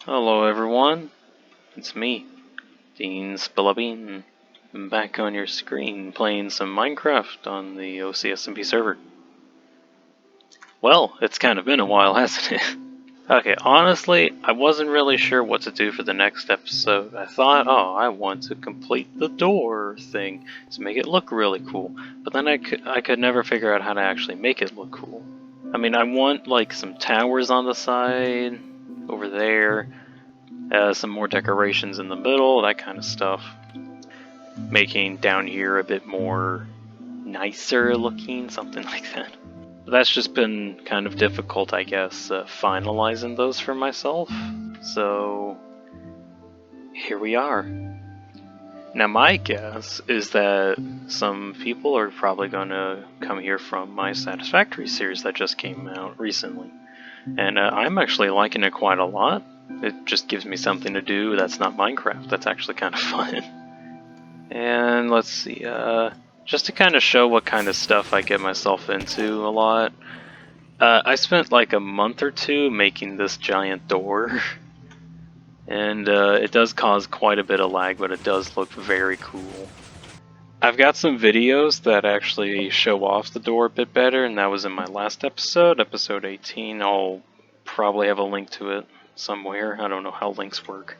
Hello everyone, it's me, Dean Spillabine. I'm back on your screen playing some Minecraft on the OCSMP server. Well, it's kind of been a while, hasn't it? Okay, honestly, I wasn't really sure what to do for the next episode. I thought, oh, I want to complete the door thing to make it look really cool. But then I could never figure out how to actually make it look cool. I mean, I want like some towers on the side, over there. Some more decorations in the middle, that kind of stuff. Making down here a bit more nicer looking, something like that. But that's just been kind of difficult, I guess, finalizing those for myself. So, here we are. Now my guess is that some people are probably going to come here from my Satisfactory series that just came out recently. And I'm actually liking it quite a lot. It just gives me something to do that's not Minecraft. That's actually kind of fun. And let's see, just to kind of show what kind of stuff I get myself into a lot. I spent like a month or two making this giant door. And it does cause quite a bit of lag, but it does look very cool. I've got some videos that actually show off the door a bit better, and that was in my last episode, episode 18. I'll probably have a link to it somewhere. I don't know how links work.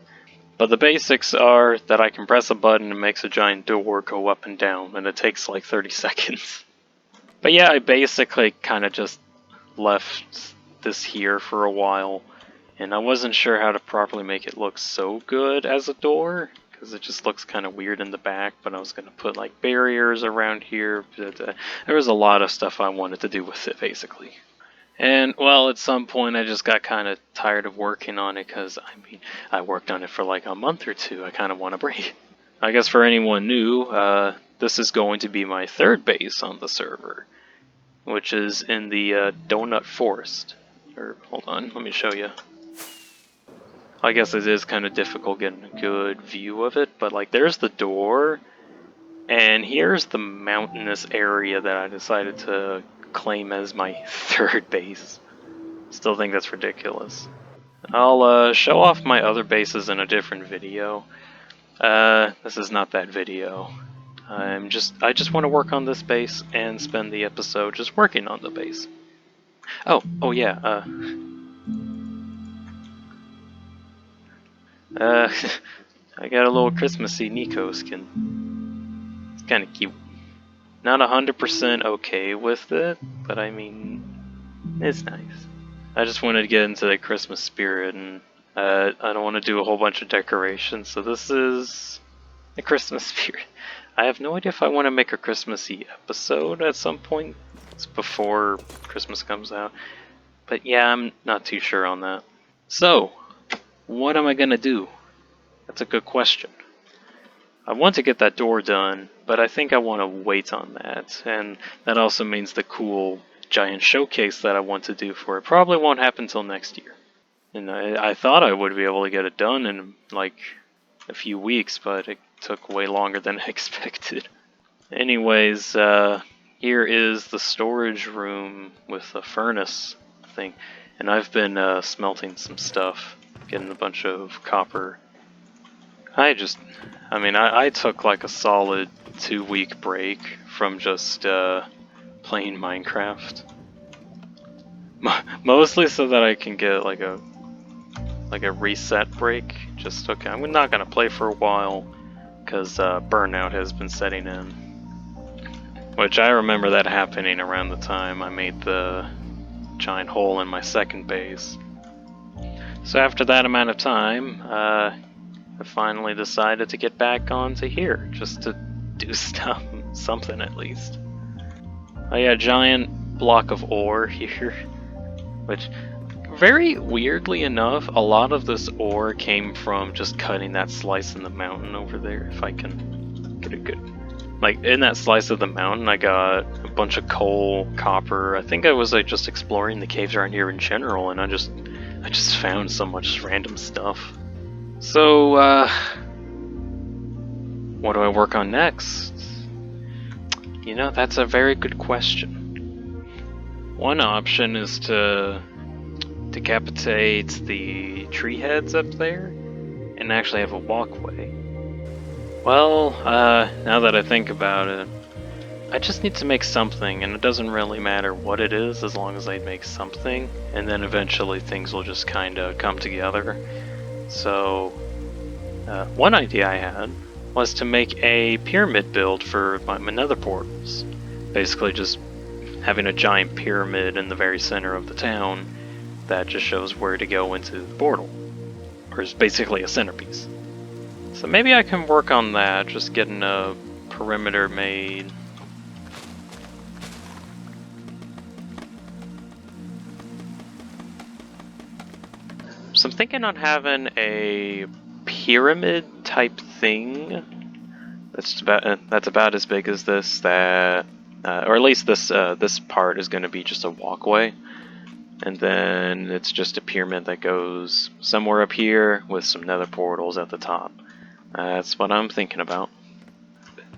But the basics are that I can press a button and it makes a giant door go up and down, and it takes like 30 seconds. But yeah, I basically kind of just left this here for a while, and I wasn't sure how to properly make it look so good as a door, because it just looks kind of weird in the back, but I was going to put like barriers around here. But, there was a lot of stuff I wanted to do with it, basically. And, well, at some point I just got kind of tired of working on it, because, I mean, I worked on it for like a month or two. I kind of want a break. I guess for anyone new, this is going to be my third base on the server, which is in the Donut Forest. Or, hold on, let me show you. I guess it is kind of difficult getting a good view of it, but like there's the door, and here's the mountainous area that I decided to claim as my third base. Still think that's ridiculous. I'll show off my other bases in a different video. This is not that video. I just want to work on this base and spend the episode just working on the base. Oh yeah, I got a little Christmassy Nico skin. It's kind of cute. Not 100% okay with it, but I mean, it's nice. I just wanted to get into the Christmas spirit, and I don't want to do a whole bunch of decorations, so this is the Christmas spirit. I have no idea if I want to make a Christmassy episode at some point. It's before Christmas comes out. But yeah, I'm not too sure on that. So, what am I gonna do? That's a good question. I want to get that door done, but I think I want to wait on that, and that also means the cool giant showcase that I want to do for it probably won't happen till next year. And I thought I would be able to get it done in like a few weeks, but it took way longer than I expected. Anyways, here is the storage room with the furnace thing, and I've been smelting some stuff. Getting a bunch of copper. I took like a solid 2-week break from just playing Minecraft. Mostly so that I can get like a reset break. Just okay, I'm not gonna play for a while because burnout has been setting in. Which I remember that happening around the time I made the giant hole in my second base. So after that amount of time, I finally decided to get back onto here, just to do stuff, something at least. Oh yeah, giant block of ore here, which, very weirdly enough, a lot of this ore came from just cutting that slice in the mountain over there, if I can get a good... Like, in that slice of the mountain, I got a bunch of coal, copper. I think I was like just exploring the caves around here in general, and I just found so much random stuff. So, what do I work on next? You know, that's a very good question. One option is to decapitate the tree heads up there and actually have a walkway. Well, now that I think about it, I just need to make something, and it doesn't really matter what it is as long as I make something, and then eventually things will just kind of come together. So, one idea I had was to make a pyramid build for my nether portals. Basically just having a giant pyramid in the very center of the town that just shows where to go into the portal, or is basically a centerpiece. So maybe I can work on that, just getting a perimeter made. So I'm thinking on having a pyramid type thing that's about as big as this, that or at least this part is going to be just a walkway, and then it's just a pyramid that goes somewhere up here with some nether portals at the top. That's what I'm thinking about.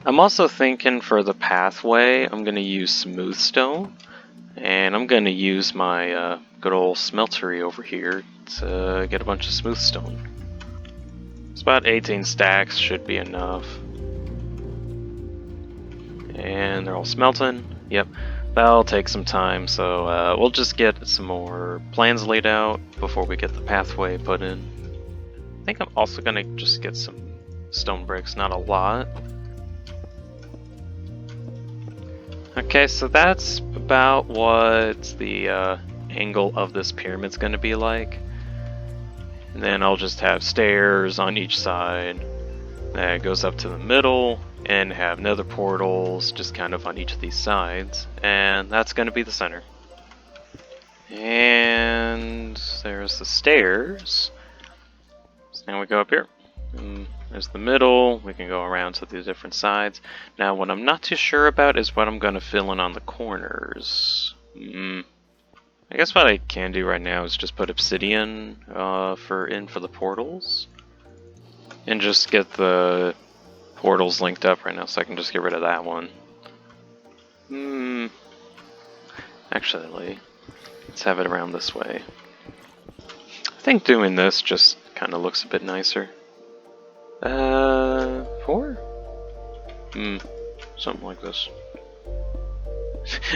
I'm also thinking for the pathway I'm going to use smooth stone, and I'm going to use my good old smeltery over here to get a bunch of smooth stone. It's about 18 stacks, should be enough. And they're all smelting. Yep, that'll take some time, so we'll just get some more plans laid out before we get the pathway put in. I think I'm also gonna just get some stone bricks, not a lot. Okay, so that's about what the angle of this pyramid's gonna be like. And then I'll just have stairs on each side that goes up to the middle, and have nether portals just kind of on each of these sides, and that's going to be the center. And there's the stairs. So now we go up here. And there's the middle. We can go around to the different sides. Now what I'm not too sure about is what I'm going to fill in on the corners. I guess what I can do right now is just put obsidian for the portals, and just get the portals linked up right now, so I can just get rid of that one. Actually, let's have it around this way. I think doing this just kind of looks a bit nicer. 4? Something like this.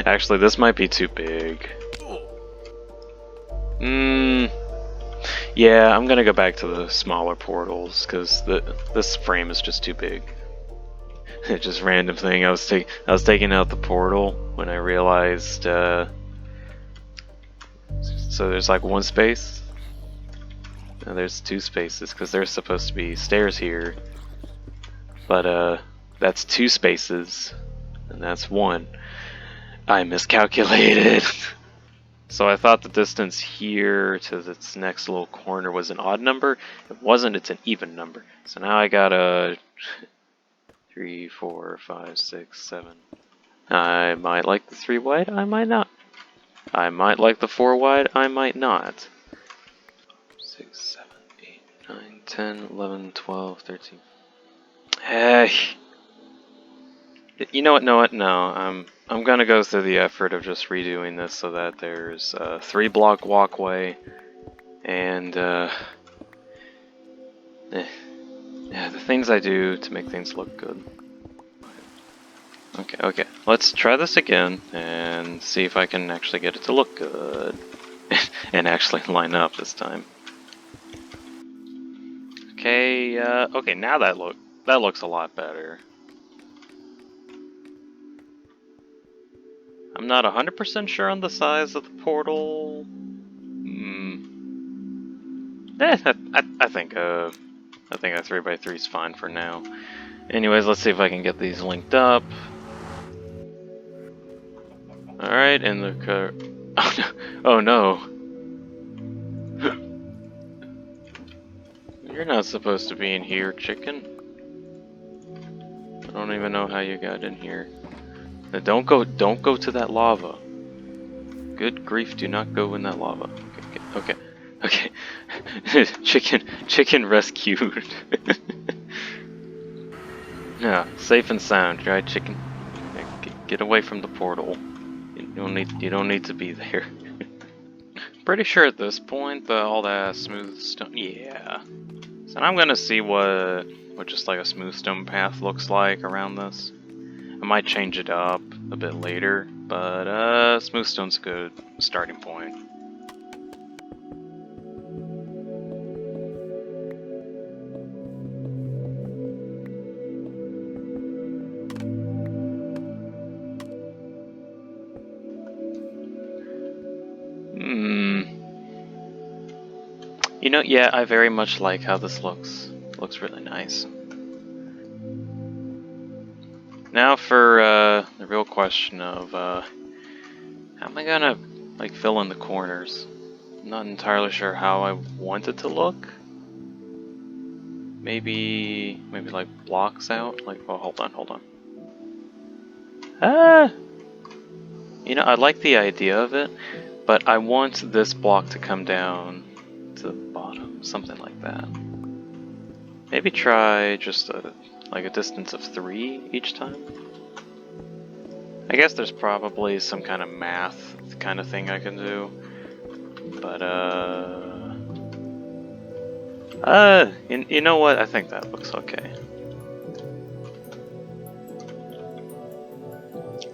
Actually, this might be too big. Yeah, I'm gonna go back to the smaller portals, because this frame is just too big. Just random thing. I was taking out the portal when I realized. So there's like one space. Now there's two spaces because there's supposed to be stairs here, but that's two spaces, and that's one. I miscalculated. So I thought the distance here to this next little corner was an odd number. It wasn't, it's an even number. So now I got a 3, 4, 5, 6, 7. I might like the 3 wide, I might not. I might like the 4 wide, I might not. 6, 7, 8, 9, 10, 11, 12, 13. Hey. You know what? No, I'm gonna go through the effort of just redoing this so that there's a 3-block walkway, and yeah, the things I do to make things look good. Okay, let's try this again and see if I can actually get it to look good and actually line up this time. Okay, okay, now that looks a lot better. I'm not 100% sure on the size of the portal. I think a 3x3 is fine for now. Anyways, let's see if I can get these linked up. All right, and the oh no! You're not supposed to be in here, chicken. I don't even know how you got in here. Now don't go to that lava. Good grief, do not go in that lava. Okay. Chicken rescued. Yeah, safe and sound, right, chicken? Get away from the portal. You don't need to be there. pretty sure at this point all that smooth stone. Yeah. So I'm gonna see what just like a smooth stone path looks like around this. I might change it up a bit later, but smooth stone's a good starting point. You know, yeah, I very much like how this looks. Looks really nice. Now for the real question of how am I gonna like fill in the corners? I'm not entirely sure how I want it to look. Maybe like blocks out. Like, oh, hold on. Ah, you know, I like the idea of it, but I want this block to come down to the bottom, something like that. Maybe try just like a distance of 3 each time. I guess there's probably some kind of math kind of thing I can do, but you know what? I think that looks okay.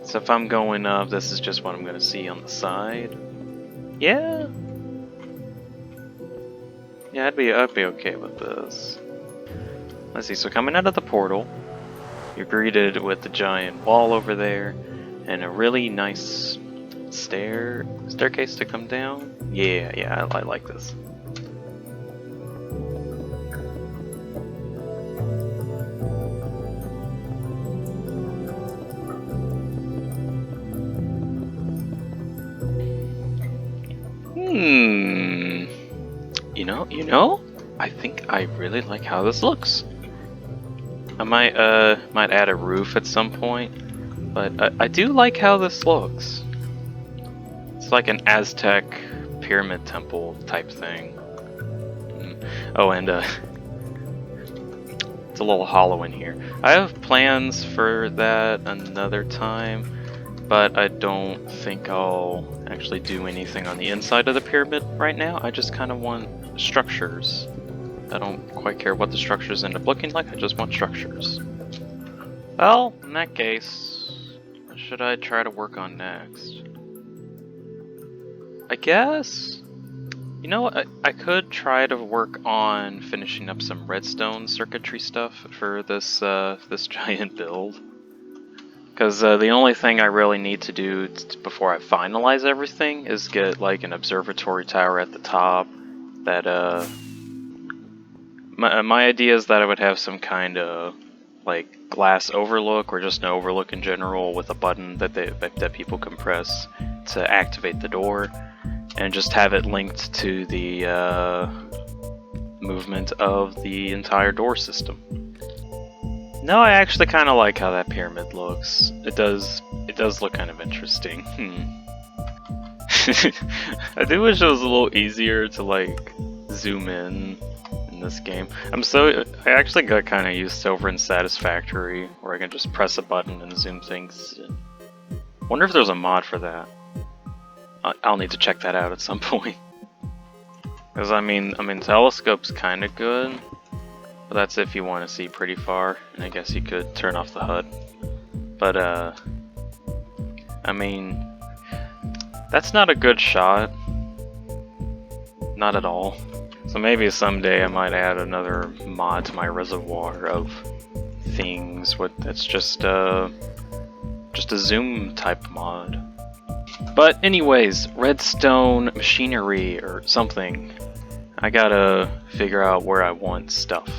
So if I'm going up, this is just what I'm gonna see on the side. Yeah. Yeah, I'd be okay with this. Let's see, so coming out of the portal, you're greeted with the giant wall over there, and a really nice staircase to come down. Yeah, I like this. You know, I think I really like how this looks. I might add a roof at some point, but I do like how this looks. It's like an Aztec pyramid temple type thing. Oh, and it's a little hollow in here. I have plans for that another time, but I don't think I'll actually do anything on the inside of the pyramid right now. I just kind of want structures. I don't quite care what the structures end up looking like, I just want structures. Well, in that case, what should I try to work on next? I guess, you know what, I could try to work on finishing up some redstone circuitry stuff for this this giant build. Because the only thing I really need to do before I finalize everything is get like an observatory tower at the top that my idea is that I would have some kind of like glass overlook or just an overlook in general with a button that people can press to activate the door, and just have it linked to the movement of the entire door system. No, I actually kind of like how that pyramid looks. It does look kind of interesting. I do wish it was a little easier to like zoom in this game. I actually got kind of used to over in Satisfactory where I can just press a button and zoom things. Wonder if there's a mod for that. I'll need to check that out at some point. Because I mean, telescope's kind of good, but that's if you want to see pretty far, and I guess you could turn off the HUD. But I mean, that's not a good shot. Not at all. So maybe someday I might add another mod to my reservoir of things. That's just a zoom type mod. But anyways, redstone machinery or something. I gotta figure out where I want stuff.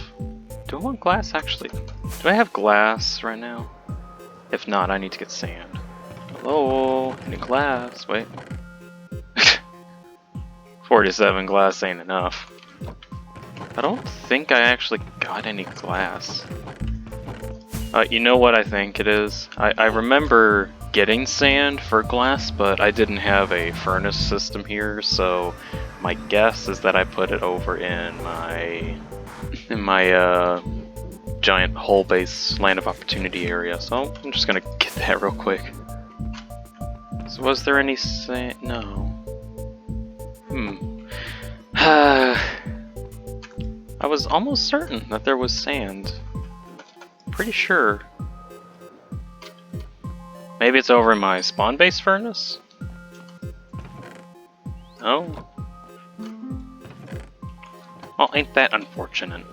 Do I want glass actually? Do I have glass right now? If not, I need to get sand. Hello, I need glass. Wait. 47 glass ain't enough. I don't think I actually got any glass. You know what I think it is? I remember getting sand for glass, but I didn't have a furnace system here, so my guess is that I put it over in my giant hull base land of opportunity area. So I'm just gonna get that real quick. So was there any sand? No. I was almost certain that there was sand. Pretty sure. Maybe it's over in my spawn base furnace? No? Well, ain't that unfortunate.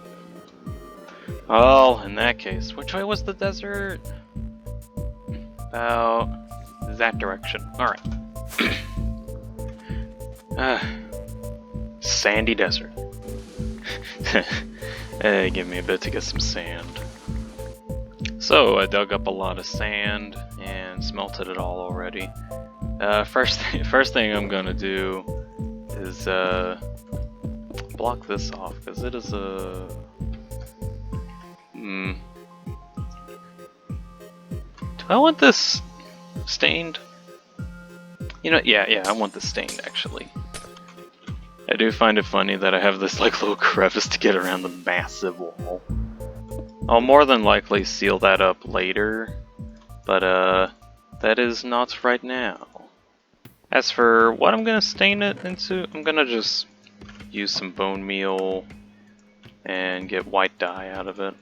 Well, in that case, which way was the desert? About that direction. Alright. Sandy desert. Hey, give me a bit to get some sand. So, I dug up a lot of sand and smelted it all already. First thing I'm gonna do is block this off, because it is a... Do I want this stained? You know, yeah, I want this stained, actually. I do find it funny that I have this like little crevice to get around the massive wall. I'll more than likely seal that up later, but that is not right now. As for what I'm gonna stain it into, I'm gonna just use some bone meal and get white dye out of it.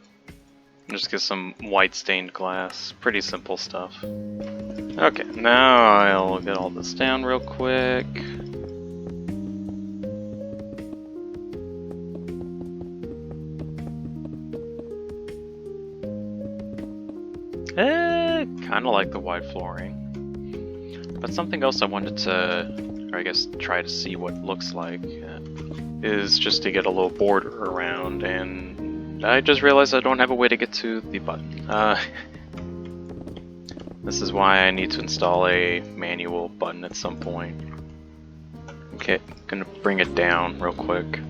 Just get some white stained glass. Pretty simple stuff. Okay, now I'll get all this down real quick. Kinda like the white flooring. But something else I wanted to, or I guess try to see what it looks like, is just to get a little border around, and I just realized I don't have a way to get to the button. This is why I need to install a manual button at some point. Okay, gonna bring it down real quick.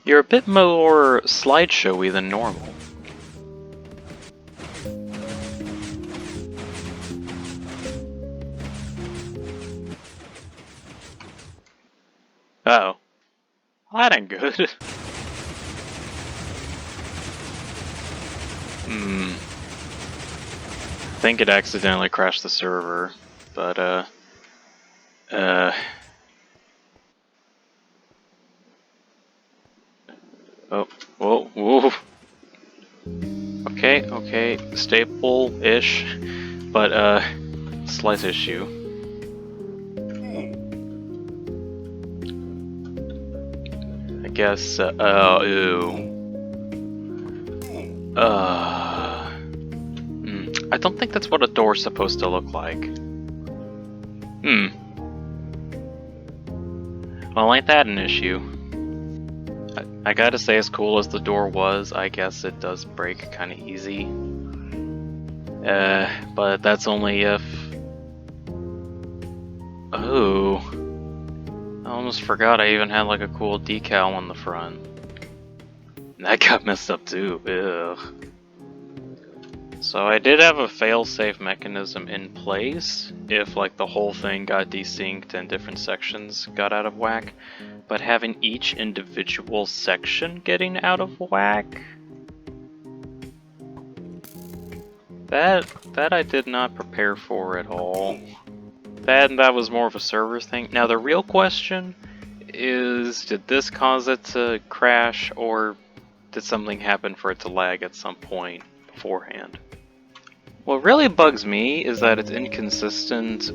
You're a bit more slideshowy than normal. Uh-oh. Well, that ain't good. I think it accidentally crashed the server, but oh, whoa. Okay, stable-ish, but slight issue. I guess, ew. I don't think that's what a door's supposed to look like. Well, ain't that an issue? I gotta say, as cool as the door was, I guess it does break kinda easy. But that's only if... Oh... I almost forgot I even had like a cool decal on the front. And that got messed up too, ugh. So I did have a fail-safe mechanism in place if like the whole thing got desynced and different sections got out of whack, but having each individual section getting out of whack, that I did not prepare for at all. That was more of a server thing. Now the real question is, did this cause it to crash, or did something happen for it to lag at some point beforehand? What really bugs me is that it's inconsistent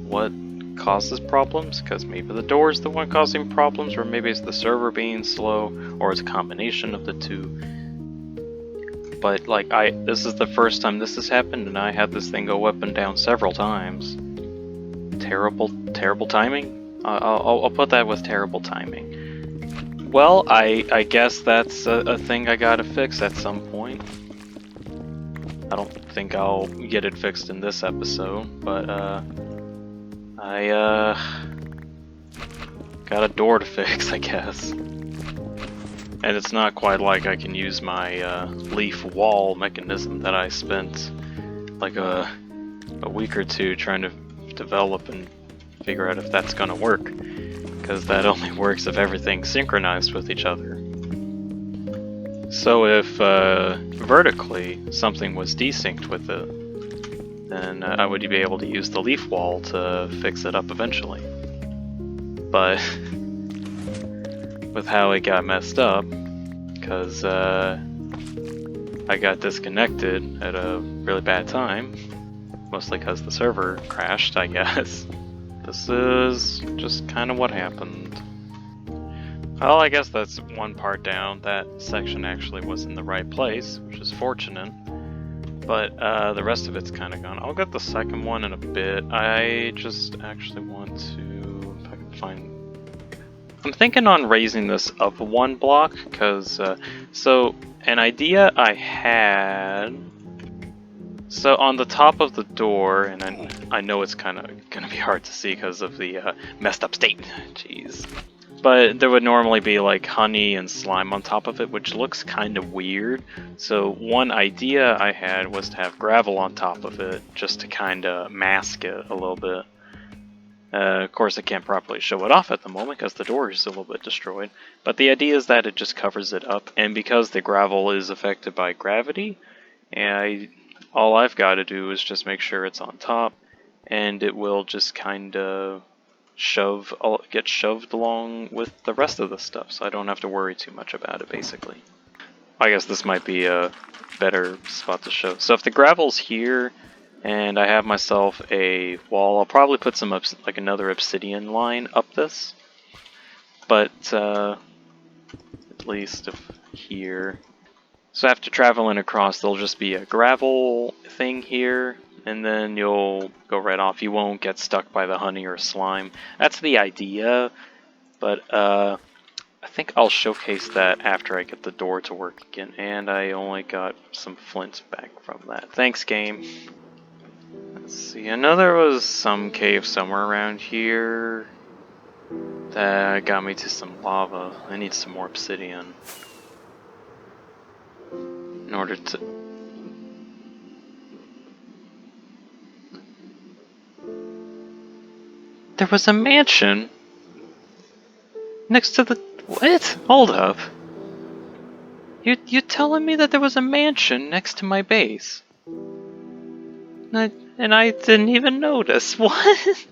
what causes problems, because maybe the door is the one causing problems, or maybe it's the server being slow, or it's a combination of the two. But like, this is the first time this has happened, and I had this thing go up and down several times. Terrible timing? I'll put that with terrible timing. Well, I guess that's a thing I gotta fix at some point. I don't think I'll get it fixed in this episode, but I got a door to fix, I guess. And it's not quite like I can use my leaf wall mechanism that I spent like a week or two trying to develop and figure out if that's gonna work, because that only works if everything's synchronized with each other. So if vertically something was desynced with it, then I would be able to use the leaf wall to fix it up eventually. But with how it got messed up, because I got disconnected at a really bad time, mostly because the server crashed, I guess. This is just kind of what happened. Well, I guess that's one part down. That section actually was in the right place, which is fortunate. But the rest of it's kind of gone. I'll get the second one in a bit. I just actually want to, if I can find... I'm thinking on raising this up one block, because, so an idea I had... So on the top of the door, and I know it's kind of going to be hard to see because of the messed up state. Jeez. But there would normally be like honey and slime on top of it, which looks kind of weird. So one idea I had was to have gravel on top of it, just to kind of mask it a little bit. Of course I can't properly show it off at the moment because the door is a little bit destroyed. But the idea is that it just covers it up, and because the gravel is affected by gravity, all I've got to do is just make sure it's on top, and it will just kind of get shoved along with the rest of the stuff, so I don't have to worry too much about it, basically. I guess this might be a better spot to show. So if the gravel's here, and I have myself a wall, I'll probably put some like another obsidian line up this. But at least if here. So after traveling across, there'll just be a gravel thing here, and then you'll go right off. You won't get stuck by the honey or slime. That's the idea, but I think I'll showcase that after I get the door to work again, and I only got some flint back from that. Thanks, game. Let's see, I know there was some cave somewhere around here that got me to some lava. I need some more obsidian in order to... There was a mansion next to the... What? Hold up. You telling me that there was a mansion next to my base? And I didn't even notice. What?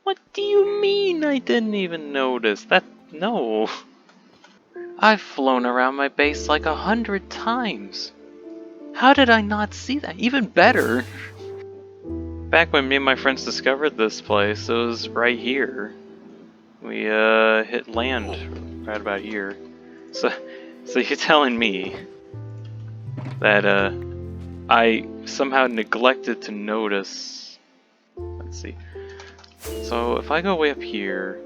What do you mean I didn't even notice? No. I've flown around my base like 100 times. How did I not see that? Even better. Back when me and my friends discovered this place, it was right here. We hit land right about here. So you're telling me that I somehow neglected to notice. Let's see. So if I go way up here,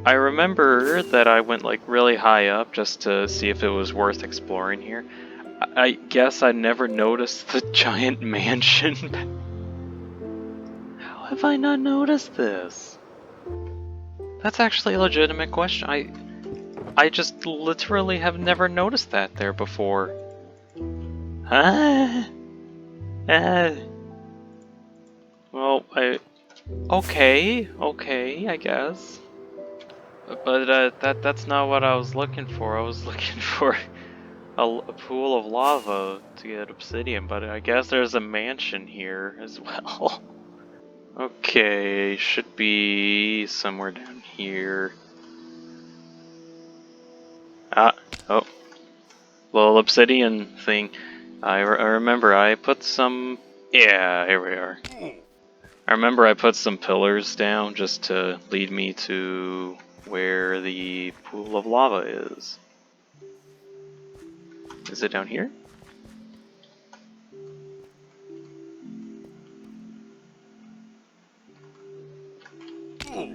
I remember that I went like really high up just to see if it was worth exploring here. I guess I never noticed the giant mansion. How have I not noticed this? That's actually a legitimate question. I just literally have never noticed that there before. Huh? Well, okay, I guess. But that's not what I was looking for. I was looking for a pool of lava to get obsidian, but I guess there's a mansion here as well. Okay, should be somewhere down here. Oh. Little obsidian thing. I remember I put some... Yeah, here we are. I remember I put some pillars down just to lead me to where the pool of lava is. Is it down here? A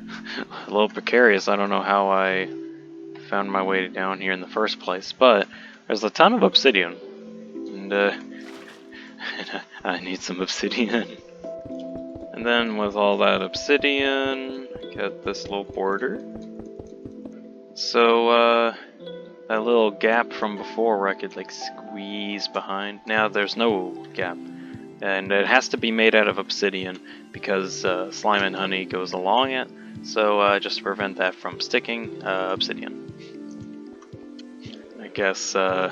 little precarious. I don't know how I found my way down here in the first place, but there's a ton of obsidian, and I need some obsidian. And then with all that obsidian, get this little border. So that little gap from before where I could like squeeze behind, now there's no gap. And it has to be made out of obsidian because slime and honey goes along it. So just to prevent that from sticking, obsidian. I guess I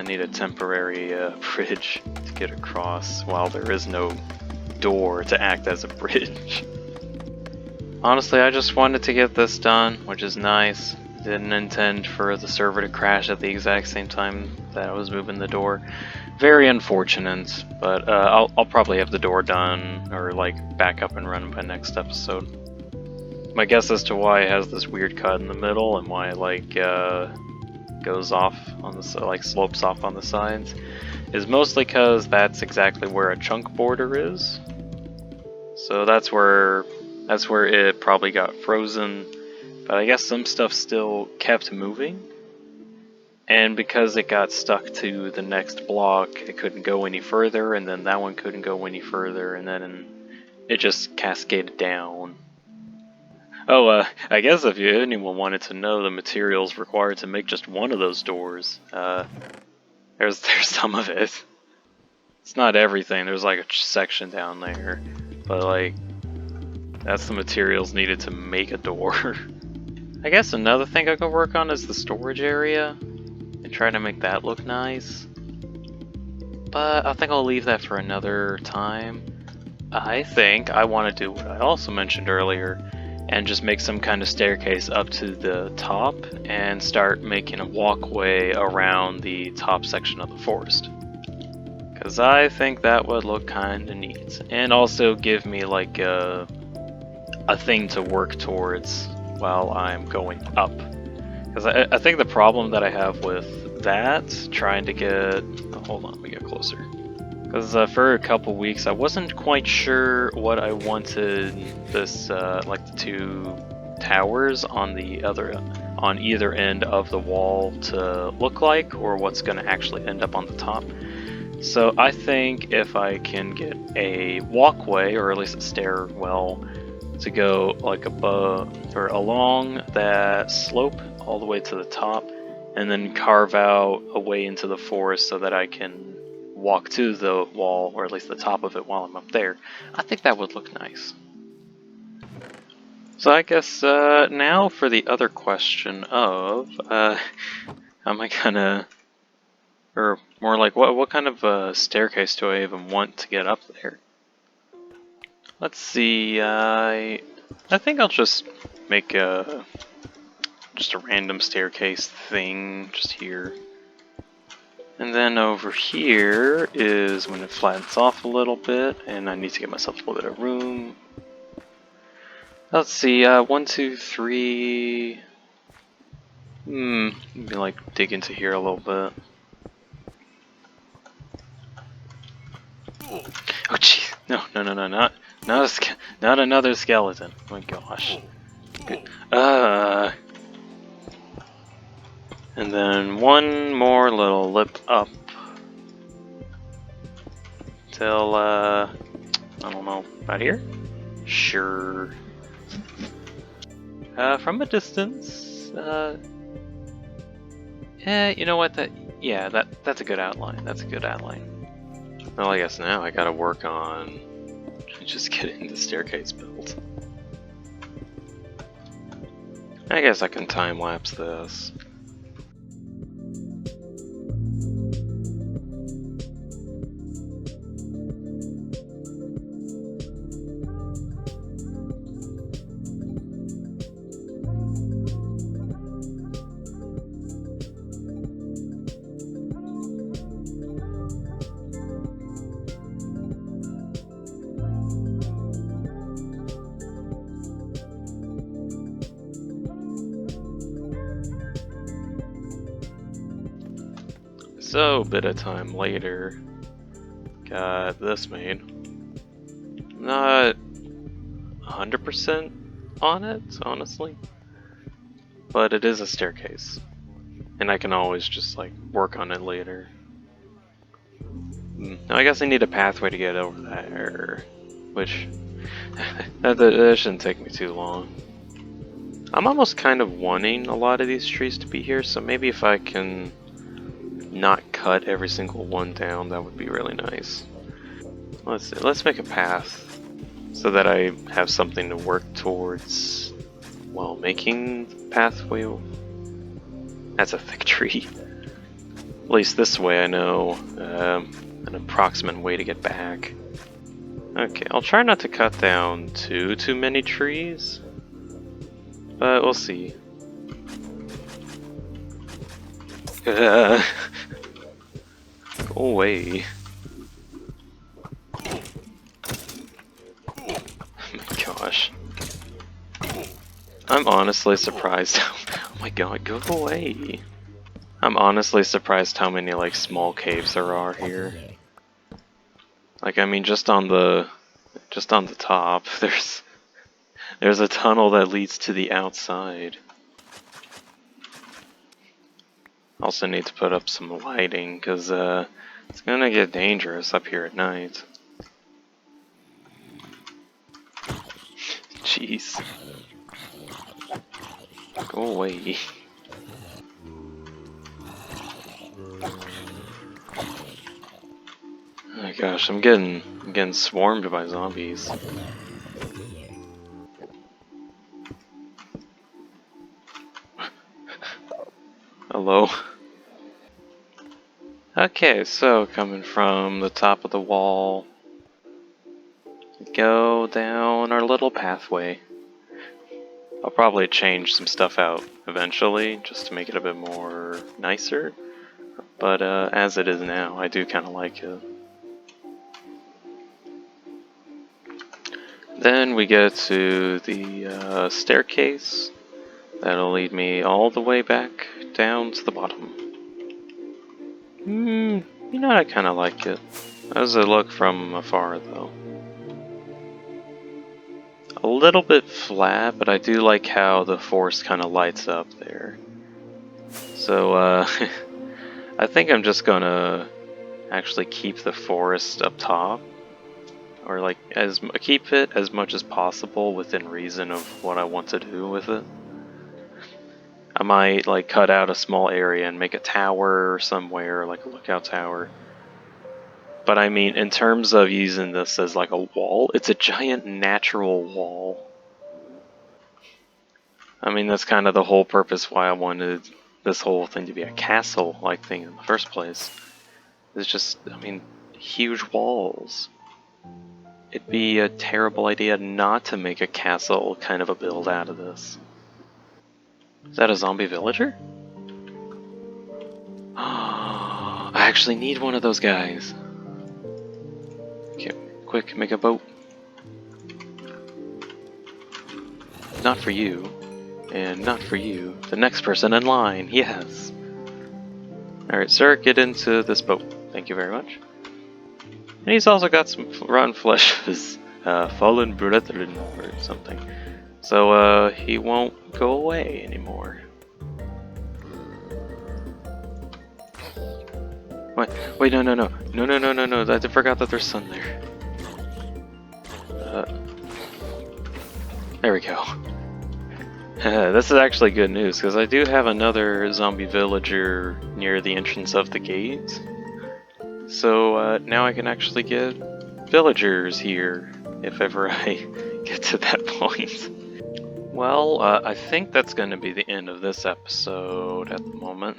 need a temporary bridge to get across while there is no door to act as a bridge. Honestly, I just wanted to get this done, which is nice. Didn't intend for the server to crash at the exact same time that I was moving the door. Very unfortunate, but I'll probably have the door done or like back up and running by next episode. My guess as to why it has this weird cut in the middle and why it like goes off on the like slopes off on the sides is mostly because that's exactly where a chunk border is. So that's where it probably got frozen. But I guess some stuff still kept moving. And because it got stuck to the next block, it couldn't go any further, and then that one couldn't go any further, and then it just cascaded down. Oh, I guess if anyone wanted to know the materials required to make just one of those doors, there's some of it. It's not everything, there's like a section down there, but like, that's the materials needed to make a door. I guess another thing I could work on is the storage area and try to make that look nice. But I think I'll leave that for another time. I think I want to do what I also mentioned earlier and just make some kind of staircase up to the top and start making a walkway around the top section of the forest. Because I think that would look kind of neat. And also give me like a thing to work towards while I'm going up. Because I think the problem that I have with that, trying to get... Oh, hold on, let me get closer. Because for a couple weeks I wasn't quite sure what I wanted this, like the two towers on either end of the wall to look like, or what's going to actually end up on the top. So I think if I can get a walkway, or at least a stairwell, to go like above or along that slope all the way to the top, and then carve out a way into the forest so that I can walk to the wall, or at least the top of it while I'm up there. I think that would look nice. So I guess now for the other question of how am I gonna, or more like what kind of staircase do I even want to get up there? Let's see, I think I'll just make just a random staircase thing just here. And then over here is when it flattens off a little bit, and I need to get myself a little bit of room. Let's see, 1, 2, 3. Maybe like dig into here a little bit. Oh jeez, no, not another skeleton. Oh my gosh. Good. And then one more little lip up till I don't know, about here? Sure. From a distance, you know what? That's a good outline. That's a good outline. Well, I guess now I gotta work on just getting the staircase built. I guess I can time-lapse this. So, a bit of time later, got this made. Not 100% on it, honestly, but it is a staircase, and I can always just like work on it later. Now I guess I need a pathway to get over there, which that shouldn't take me too long. I'm almost kind of wanting a lot of these trees to be here, so maybe if I can not cut every single one down, that would be really nice. Let's see, let's make a path so that I have something to work towards while making the pathway. That's a thick tree. At least this way I know an approximate way to get back. Okay, I'll try not to cut down too many trees, but we'll see. Go away. Oh my gosh. I'm honestly surprised. Oh my god, go away. I'm honestly surprised how many like small caves there are here. Like, I mean, just on the top, there's a tunnel that leads to the outside. Also need to put up some lighting, because it's gonna get dangerous up here at night. Jeez. Go away. Oh my gosh, I'm getting swarmed by zombies. Hello. Okay, so coming from the top of the wall, go down our little pathway. I'll probably change some stuff out eventually, just to make it a bit more nicer. But as it is now, I do kind of like it. Then we get to the staircase. That'll lead me all the way back down to the bottom. You know, I kind of like it. How does it look from afar, though? A little bit flat, but I do like how the forest kind of lights up there. So, I think I'm just gonna actually keep the forest up top. Or like, keep it as much as possible within reason of what I want to do with it. I might like cut out a small area and make a tower somewhere, like a lookout tower. But I mean, in terms of using this as like a wall, it's a giant natural wall. I mean, that's kind of the whole purpose why I wanted this whole thing to be a castle-like thing in the first place. It's just, I mean, huge walls. It'd be a terrible idea not to make a castle kind of a build out of this. Is that a zombie villager? I actually need one of those guys. Okay, quick, make a boat. Not for you. And not for you. The next person in line, yes. Alright, sir, get into this boat. Thank you very much. And he's also got some rotten flesh of his fallen brethren or something. So, he won't go away anymore. Wait, no, I forgot that there's sun there. There we go. This is actually good news, because I do have another zombie villager near the entrance of the gate. So now I can actually get villagers here, if ever I get to that point. Well, I think that's going to be the end of this episode at the moment.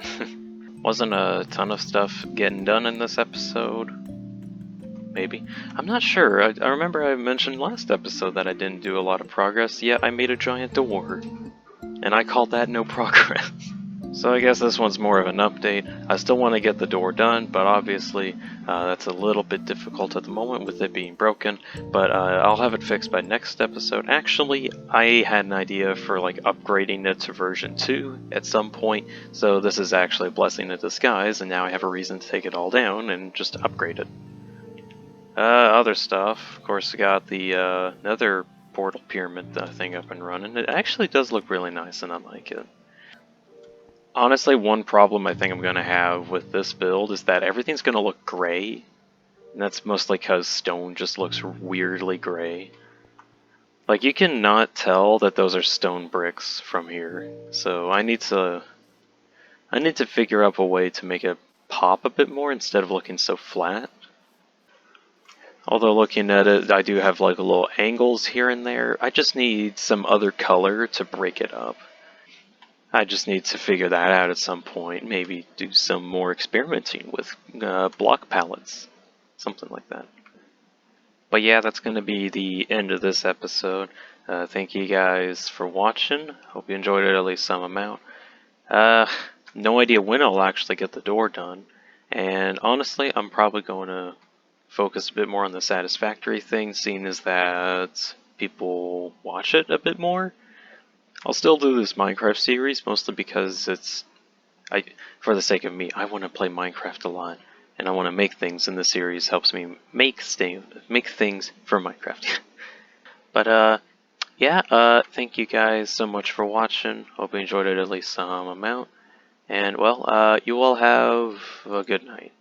Wasn't a ton of stuff getting done in this episode. Maybe. I'm not sure. I remember I mentioned last episode that I didn't do a lot of progress, yet I made a giant door. And I called that no progress. So I guess this one's more of an update. I still want to get the door done, but obviously that's a little bit difficult at the moment with it being broken. But I'll have it fixed by next episode. Actually, I had an idea for like upgrading it to version 2 at some point. So this is actually a blessing in disguise, and now I have a reason to take it all down and just upgrade it. Other stuff, of course, we got the another portal pyramid thing up and running. It actually does look really nice, and I like it. Honestly, one problem I think I'm going to have with this build is that everything's going to look gray. And that's mostly because stone just looks weirdly gray. Like, you cannot tell that those are stone bricks from here. So I need to figure out a way to make it pop a bit more instead of looking so flat. Although looking at it, I do have like little angles here and there. I just need some other color to break it up. I just need to figure that out at some point. Maybe do some more experimenting with block palettes. Something like that. But yeah, that's going to be the end of this episode. Thank you guys for watching. Hope you enjoyed it at least some amount. No idea when I'll actually get the door done. And honestly, I'm probably going to focus a bit more on the satisfactory thing, seeing as that people watch it a bit more. I'll still do this Minecraft series, mostly because for the sake of me, I want to play Minecraft a lot. And I want to make things, and the series helps me make things for Minecraft. But yeah, thank you guys so much for watching. Hope you enjoyed it at least some amount. And well, you all have a good night.